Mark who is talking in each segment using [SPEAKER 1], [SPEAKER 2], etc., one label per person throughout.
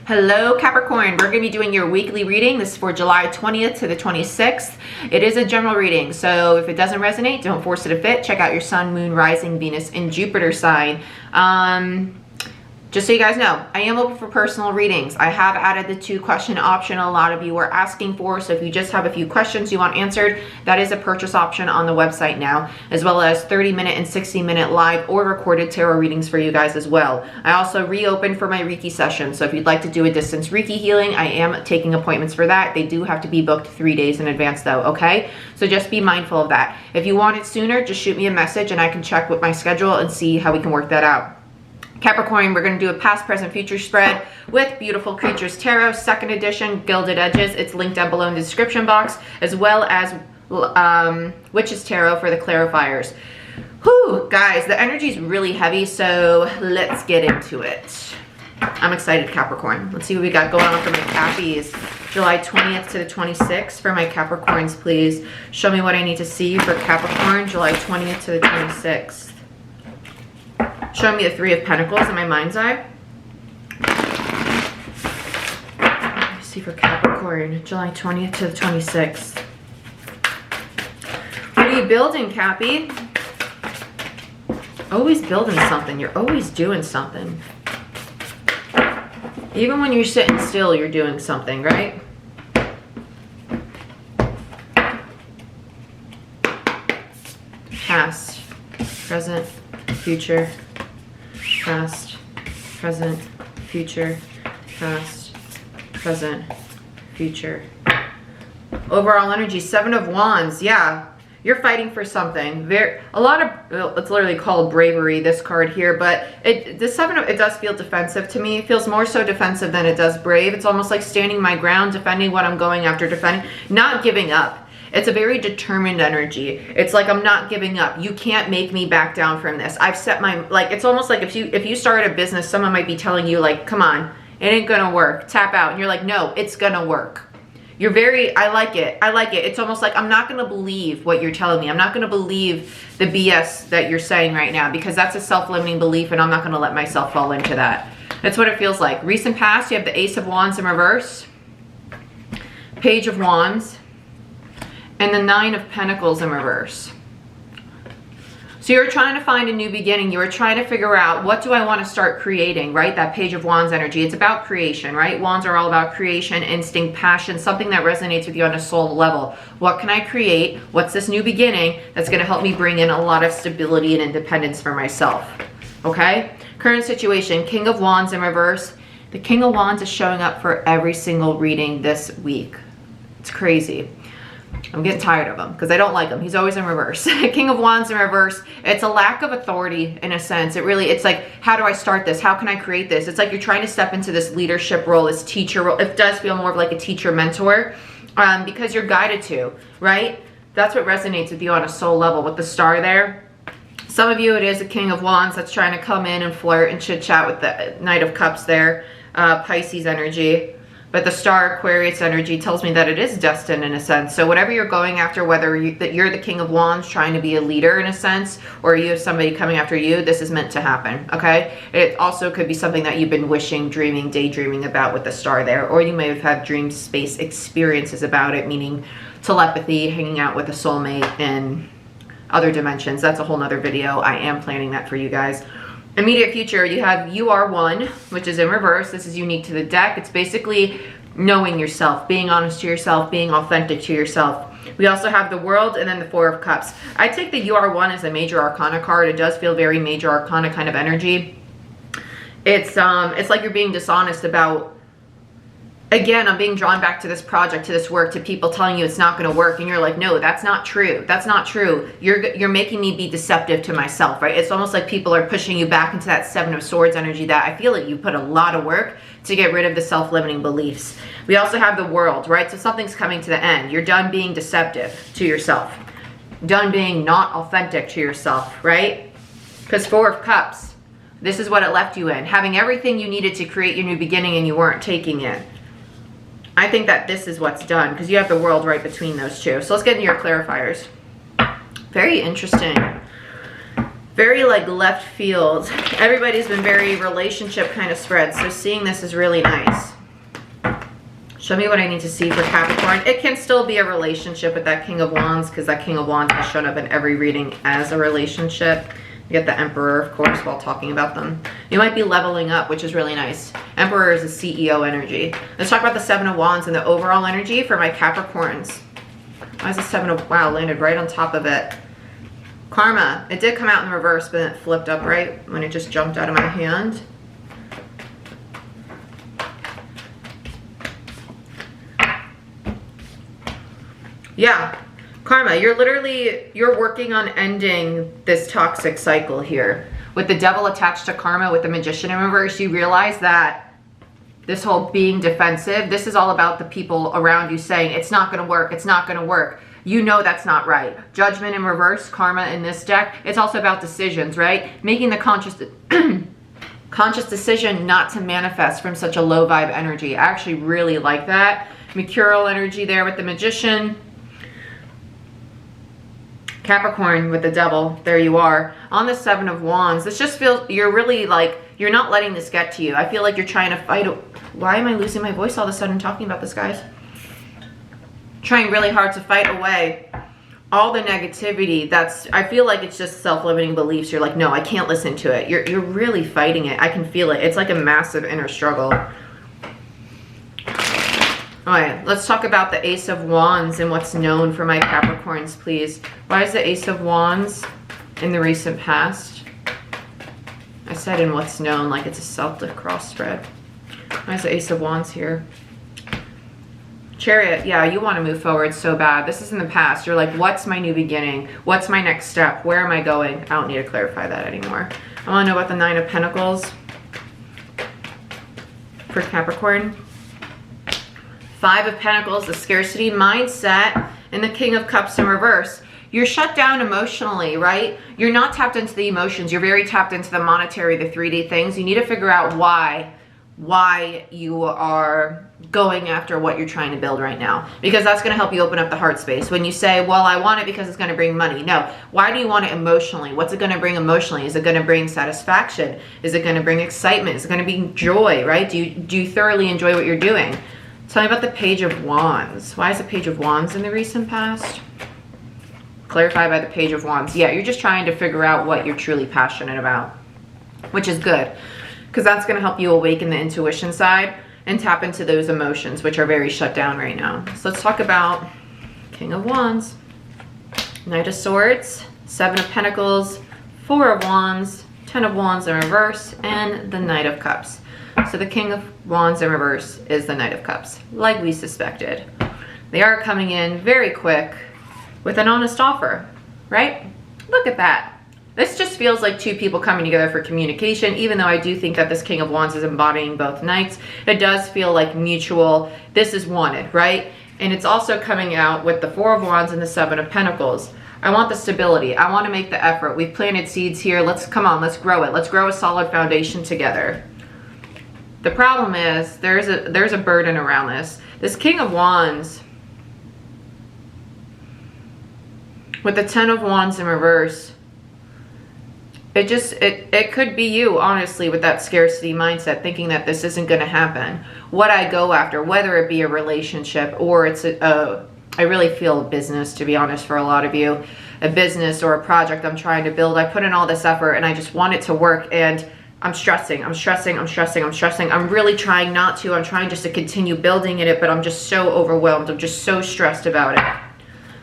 [SPEAKER 1] Hello Capricorn, we're going to be doing your weekly reading. This is for July 20th to the 26th. It is a general reading, so if it doesn't resonate, don't force it to fit. Check out your Sun, Moon, Rising, Venus, and Jupiter sign. Just so you guys know, I am open for personal readings. I have added the 2-question option a lot of you were asking for, so if you just have a few questions you want answered, that is a purchase option on the website now, as well as 30-minute and 60-minute live or recorded tarot readings for you guys as well. I also reopened for my Reiki session, so if you'd like to do a distance Reiki healing, I am taking appointments for that. They do have to be booked 3 days in advance though, okay? So just be mindful of that. If you want it sooner, just shoot me a message and I can check with my schedule and see how we can work that out. Capricorn, we're going to do a past, present, future spread with Beautiful Creatures Tarot, 2nd edition, Gilded Edges. It's linked down below in the description box, as well as Witches Tarot for the clarifiers. Whew, guys, the energy is really heavy, so let's get into it. I'm excited, Capricorn. Let's see what we got going on for my Cappies. July 20th to the 26th for my Capricorns, please. Show me what I need to see for Capricorn, July 20th to the 26th. Show me the 3 of Pentacles in my mind's eye. Let's see for Capricorn, July 20th to the 26th. What are you building, Cappy? Always building something. You're always doing something. Even when you're sitting still, you're doing something, right? Past, present, future. Past, present, future, past, present, future. Overall energy, 7 of Wands. Yeah, you're fighting for something. It's literally called bravery, this card here, but it does feel defensive to me. It feels more so defensive than it does brave. It's almost like standing my ground, defending what I'm going after, defending, not giving up. It's a very determined energy. It's like, I'm not giving up. You can't make me back down from this. I've set my, like, it's almost like if you started a business, someone might be telling you like, come on, it ain't gonna work, tap out. And you're like, no, it's gonna work. You're very, I like it. It's almost like, I'm not gonna believe what you're telling me. I'm not gonna believe the BS that you're saying right now, because that's a self-limiting belief and I'm not gonna let myself fall into that. That's what it feels like. Recent past, you have the Ace of Wands in reverse, Page of Wands, and the 9 of Pentacles in reverse. So you're trying to find a new beginning. You were trying to figure out, what do I want to start creating, right? That Page of Wands energy. It's about creation, right? Wands are all about creation, instinct, passion, something that resonates with you on a soul level. What can I create? What's this new beginning that's going to help me bring in a lot of stability and independence for myself? Okay? Current situation, King of Wands in reverse. The King of Wands is showing up for every single reading this week. It's crazy. I'm getting tired of him because I don't like him. He's always in reverse. King of Wands in reverse. It's a lack of authority in a sense. It's like, how do I start this? How can I create this? It's like you're trying to step into this leadership role, this teacher role. It does feel more of like a teacher mentor because you're guided to, right? That's what resonates with you on a soul level with the star there. Some of you, it is a King of Wands that's trying to come in and flirt and chit chat with the Knight of Cups there, Pisces energy. But the star Aquarius energy tells me that it is destined in a sense. So whatever you're going after, whether you're the King of Wands trying to be a leader in a sense, or you have somebody coming after you, this is meant to happen, okay? It also could be something that you've been wishing, dreaming, daydreaming about with the star there. Or you may have had dream space experiences about it, meaning telepathy, hanging out with a soulmate, and other dimensions. That's a whole nother video. I am planning that for you guys. Immediate future, you have You Are One, which is in reverse. This is unique to the deck. It's basically knowing yourself, being honest to yourself, being authentic to yourself. We also have the World and then the 4 of Cups. I take the You Are One as a major arcana card. It does feel very major arcana kind of energy. It's like you're being dishonest about, again, I'm being drawn back to this project, to this work, to people telling you it's not going to work. And you're like, no, that's not true. That's not true. You're making me be deceptive to myself, right? It's almost like people are pushing you back into that 7 of Swords energy that I feel like you put a lot of work to get rid of the self-limiting beliefs. We also have the World, right? So something's coming to the end. You're done being deceptive to yourself. Done being not authentic to yourself, right? Because 4 of Cups, this is what it left you in. Having everything you needed to create your new beginning and you weren't taking it. I think that this is what's done because you have the World right between those two. So let's get into your clarifiers. Very interesting. Very like left field. Everybody's been very relationship kind of spread. So seeing this is really nice. Show me what I need to see for Capricorn. It can still be a relationship with that King of Wands, because that King of Wands has shown up in every reading as a relationship. You get the Emperor, of course, while talking about them. You might be leveling up, which is really nice. Emperor is a CEO energy. Let's talk about the Seven of Wands and the overall energy for my Capricorns. Why is the Seven of... Wow, landed right on top of it. Karma. It did come out in reverse, but it flipped upright when it just jumped out of my hand. Yeah. Karma, you're working on ending this toxic cycle here. With the Devil attached to Karma, with the Magician in reverse, you realize that this whole being defensive, this is all about the people around you saying, it's not going to work, it's not going to work. You know that's not right. Judgment in reverse, Karma in this deck, it's also about decisions, right? Making the conscious decision not to manifest from such a low vibe energy. I actually really like that. Mercurial energy there with the Magician. Capricorn with the Devil, there you are. On the Seven of Wands, this just feels, you're really like, you're not letting this get to you. I feel like you're trying to fight. Why am I losing my voice all of a sudden talking about this, guys? Trying really hard to fight away all the negativity. I feel like it's just self-limiting beliefs. You're like, no, I can't listen to it. You're really fighting it. I can feel it. It's like a massive inner struggle. All right, let's talk about the Ace of Wands and what's known for my Capricorns, please. Why is the Ace of Wands in the recent past? I said in what's known, like it's a Celtic cross spread. Why is the Ace of Wands here? Chariot, yeah, you want to move forward so bad. This is in the past. You're like, what's my new beginning? What's my next step? Where am I going? I don't need to clarify that anymore. I want to know about the Nine of Pentacles for Capricorn. Five of Pentacles, the scarcity mindset, and the King of Cups in reverse. You're shut down emotionally, right? You're not tapped into the emotions. You're very tapped into the monetary, the 3D things. You need to figure out why you are going after what you're trying to build right now, because that's going to help you open up the heart space. When you say, well, I want it because it's going to bring money. No, why do you want it emotionally? What's it going to bring emotionally? Is it going to bring satisfaction? Is it going to bring excitement? Is it going to bring joy, right? Do you thoroughly enjoy what you're doing? Tell me about the Page of Wands. Why is the Page of Wands in the recent past? Clarify by the Page of Wands. Yeah, you're just trying to figure out what you're truly passionate about, which is good, because that's going to help you awaken the intuition side and tap into those emotions, which are very shut down right now. So let's talk about King of Wands, Knight of Swords, Seven of Pentacles, Four of Wands, Ten of Wands in reverse, and the Knight of Cups. So the King of Wands in reverse is the Knight of Cups, like we suspected. They are coming in very quick with an honest offer, right? Look at that. This just feels like two people coming together for communication, even though I do think that this King of Wands is embodying both knights. It does feel like mutual, this is wanted, right? And it's also coming out with the Four of Wands and the Seven of Pentacles. I want the stability. I want to make the effort. We've planted seeds here. Come on, let's grow it. Let's grow a solid foundation together. The problem is there's a burden around this. This King of Wands with the Ten of Wands in reverse, it could be you, honestly, with that scarcity mindset, thinking that this isn't going to happen. What I go after, whether it be a relationship or it's I really feel a business, to be honest, for a lot of you, a business or a project I'm trying to build. I put in all this effort and I just want it to work, and I'm stressing. I'm really trying not to. I'm trying just to continue building it, but I'm just so overwhelmed. I'm just so stressed about it.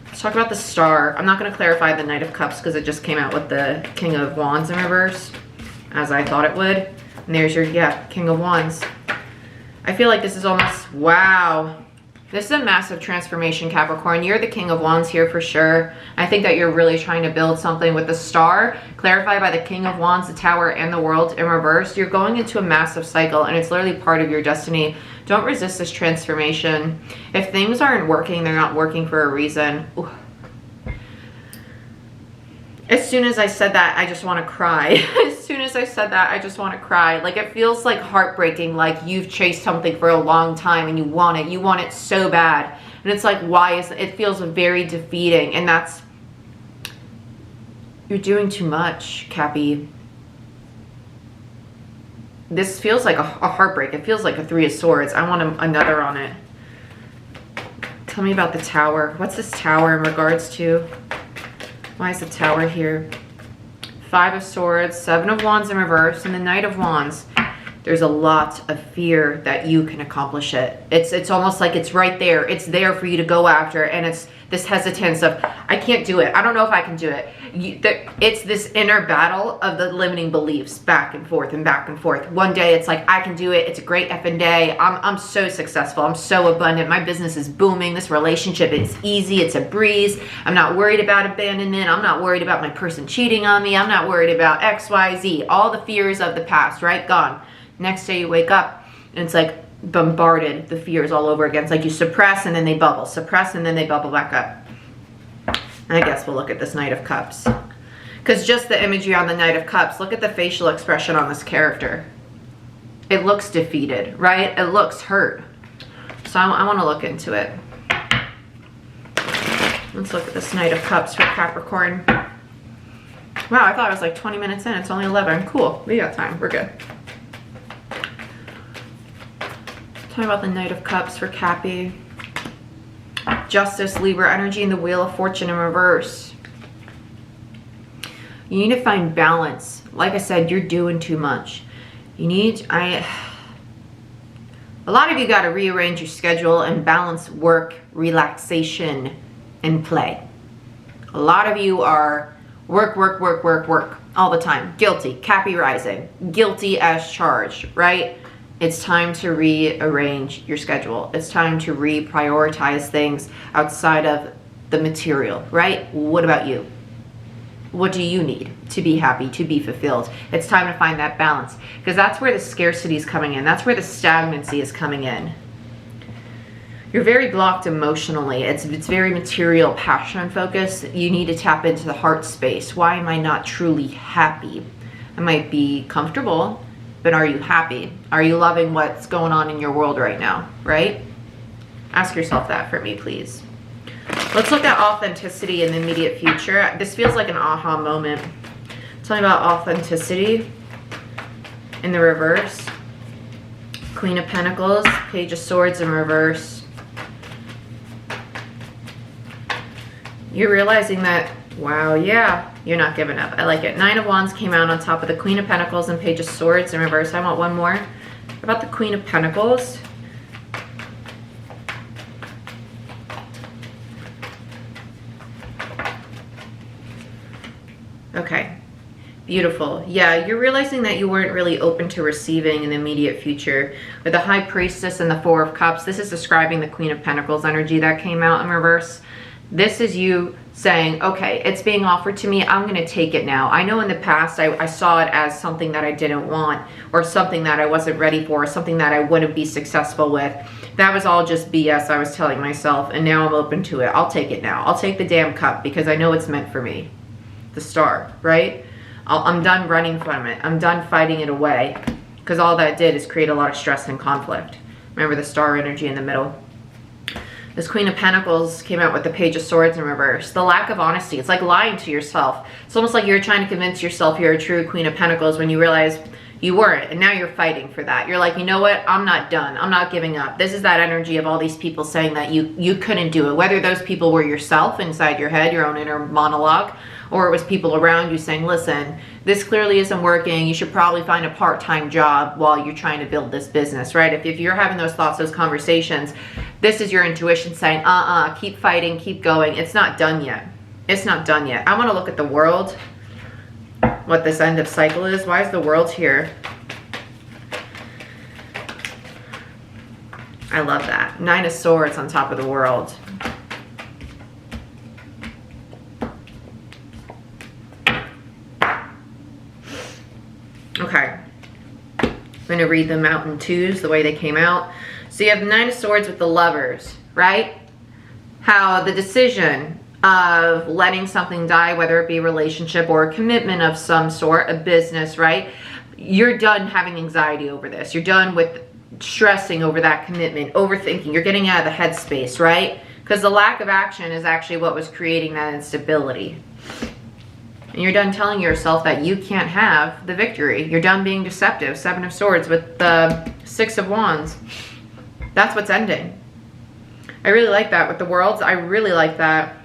[SPEAKER 1] Let's talk about the Star. I'm not going to clarify the Knight of Cups because it just came out with the King of Wands in reverse, as I thought it would. And there's your, King of Wands. I feel like this is almost, wow. This is a massive transformation, Capricorn. You're the King of Wands here for sure. I think that you're really trying to build something with the Star, clarified by the King of Wands, the Tower, and the World in reverse. You're going into a massive cycle, and it's literally part of your destiny. Don't resist this transformation. If things aren't working, they're not working for a reason. Ooh. As soon as I said that, I just want to cry. As soon as I said that, I just want to cry. Like, it feels like heartbreaking, like you've chased something for a long time and you want it so bad. And it's like, why is it feels very defeating, and that's, you're doing too much, Cappy. This feels like a heartbreak. It feels like a Three of Swords. I want another on it. Tell me about the Tower. What's this Tower in regards to? Why is the Tower here? 5 of Swords, 7 of Wands in reverse, and the Knight of Wands. There's a lot of fear that you can accomplish it. It's almost like it's right there. It's there for you to go after, and it's this hesitance of, I can't do it. I don't know if I can do it. It's this inner battle of the limiting beliefs, back and forth and back and forth. One day it's like, I can do it. It's a great effing day. I'm so successful. I'm so abundant. My business is booming. This relationship is easy. It's a breeze. I'm not worried about abandonment. I'm not worried about my person cheating on me. I'm not worried about X, Y, Z. All the fears of the past, right? Gone. Next day you wake up and it's like bombarded, the fears all over again. It's like you suppress and then they bubble, suppress and then they bubble back up. And I guess we'll look at this Knight of Cups. Because just the imagery on the Knight of Cups, look at the facial expression on this character. It looks defeated, right? It looks hurt. So I want to look into it. Let's look at this Knight of Cups for Capricorn. Wow, I thought it was like 20 minutes in. It's only 11. Cool. We got time. We're good. Tell me about the Knight of Cups for Cappy. Justice, Libra energy, and the Wheel of Fortune in reverse. You need to find balance. Like I said, you're doing too much. You need, a lot of you got to rearrange your schedule and balance work, relaxation, and play. A lot of you are work all the time. Guilty, Cappy rising, guilty as charged, right? It's time to rearrange your schedule. It's time to reprioritize things outside of the material, right? What about you? What do you need to be happy, to be fulfilled? It's time to find that balance, because that's where the scarcity is coming in. That's where the stagnancy is coming in. You're very blocked emotionally. It's very material, passion focused. You need to tap into the heart space. Why am I not truly happy? I might be comfortable, but are you happy? Are you loving what's going on in your world right now, right? Ask yourself that for me, please. Let's look at authenticity in the immediate future. This feels like an aha moment. Tell me about authenticity in the reverse. Queen of Pentacles, Page of Swords in reverse. You're realizing that, wow, yeah, you're not giving up. I like it. 9 of Wands came out on top of the Queen of Pentacles and Page of Swords in reverse. I want one more. About the Queen of Pentacles. Okay, beautiful. Yeah, you're realizing that you weren't really open to receiving in the immediate future. With the High Priestess and the 4 of Cups, this is describing the Queen of Pentacles energy that came out in reverse. This is you saying, okay, it's being offered to me. I'm going to take it now. I know in the past I saw it as something that I didn't want, or something that I wasn't ready for, or something that I wouldn't be successful with. That was all just BS I was telling myself, and now I'm open to it. I'll take it now. I'll take the damn cup because I know it's meant for me. The Star, right? I'm done running from it. I'm done fighting it away, because all that did is create a lot of stress and conflict. Remember the Star energy in the middle. This Queen of Pentacles came out with the Page of Swords in reverse. The lack of honesty. It's like lying to yourself. It's almost like you're trying to convince yourself you're a true Queen of Pentacles when you realize you weren't, and now you're fighting for that. You're like, you know what? I'm not done. I'm not giving up. This is that energy of all these people saying that you couldn't do it. Whether those people were yourself inside your head, your own inner monologue, or it was people around you saying, listen, this clearly isn't working. You should probably find a part-time job while you're trying to build this business, right? If you're having those thoughts, those conversations, this is your intuition saying, keep fighting, keep going. It's not done yet. It's not done yet. I want to look at the world, what this end of cycle is. Why is the world here? I love that. 9 of Swords on top of the world. Okay, I'm going to read them out in twos the way they came out. So you have the 9 of Swords with the Lovers, right? How the decision of letting something die, whether it be a relationship or a commitment of some sort, a business, right? You're done having anxiety over this. You're done with stressing over that commitment, overthinking. You're getting out of the headspace, right? Because the lack of action is actually what was creating that instability. And you're done telling yourself that you can't have the victory. You're done being deceptive. 7 of Swords with the 6 of Wands. That's what's ending. I really like that with the worlds. I really like that.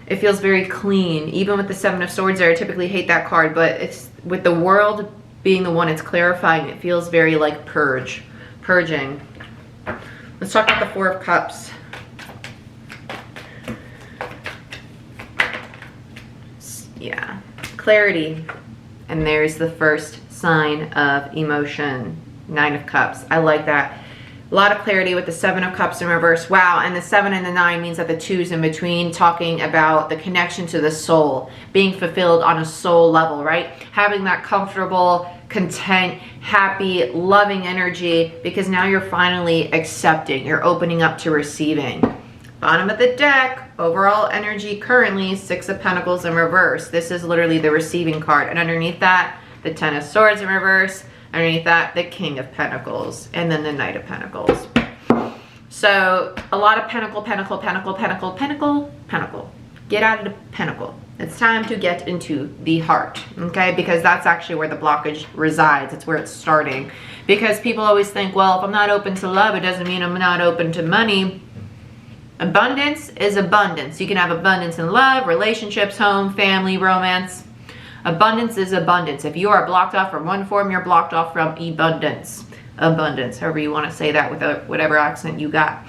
[SPEAKER 1] It feels very clean. Even with the Seven of Swords there, I typically hate that card, but it's with the world being the one it's clarifying, it feels very like purging. Let's talk about the Four of Cups. Yeah, clarity. And there's the first sign of emotion, Nine of Cups. I like that. A lot of clarity with the Seven of Cups in reverse. Wow, and the 7 and the 9 means that the 2's in between, talking about the connection to the soul, being fulfilled on a soul level, right? Having that comfortable, content, happy, loving energy, because now you're finally accepting. You're opening up to receiving. Bottom of the deck, overall energy currently, Six of Pentacles in reverse. This is literally the receiving card. And underneath that, the Ten of Swords in reverse. Underneath that, the King of Pentacles. And then the Knight of Pentacles. So, a lot of pentacle. Get out of the pentacle. It's time to get into the heart, okay? Because that's actually where the blockage resides. It's where it's starting. Because people always think, well, if I'm not open to love, it doesn't mean I'm not open to money. Abundance is abundance. You can have abundance in love, relationships, home, family, romance. Abundance is abundance. If you are blocked off from one form, you're blocked off from abundance. Abundance, however you want to say that with whatever accent you got.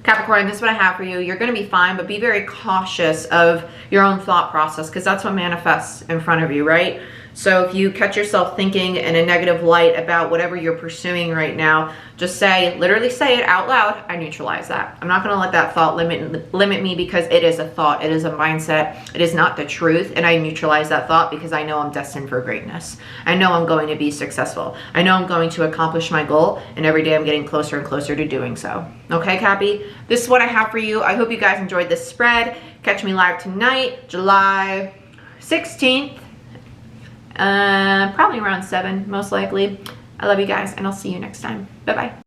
[SPEAKER 1] Capricorn, this is what I have for you. You're going to be fine, but be very cautious of your own thought process, because that's what manifests in front of you, right? So if you catch yourself thinking in a negative light about whatever you're pursuing right now, just say, literally say it out loud, I neutralize that. I'm not going to let that thought limit me, because it is a thought, it is a mindset, it is not the truth, and I neutralize that thought because I know I'm destined for greatness. I know I'm going to be successful. I know I'm going to accomplish my goal, and every day I'm getting closer and closer to doing so. Okay, Cappy? This is what I have for you. I hope you guys enjoyed this spread. Catch me live tonight, July 16th. Probably around 7, most likely. I love you guys, and I'll see you next time. Bye-bye.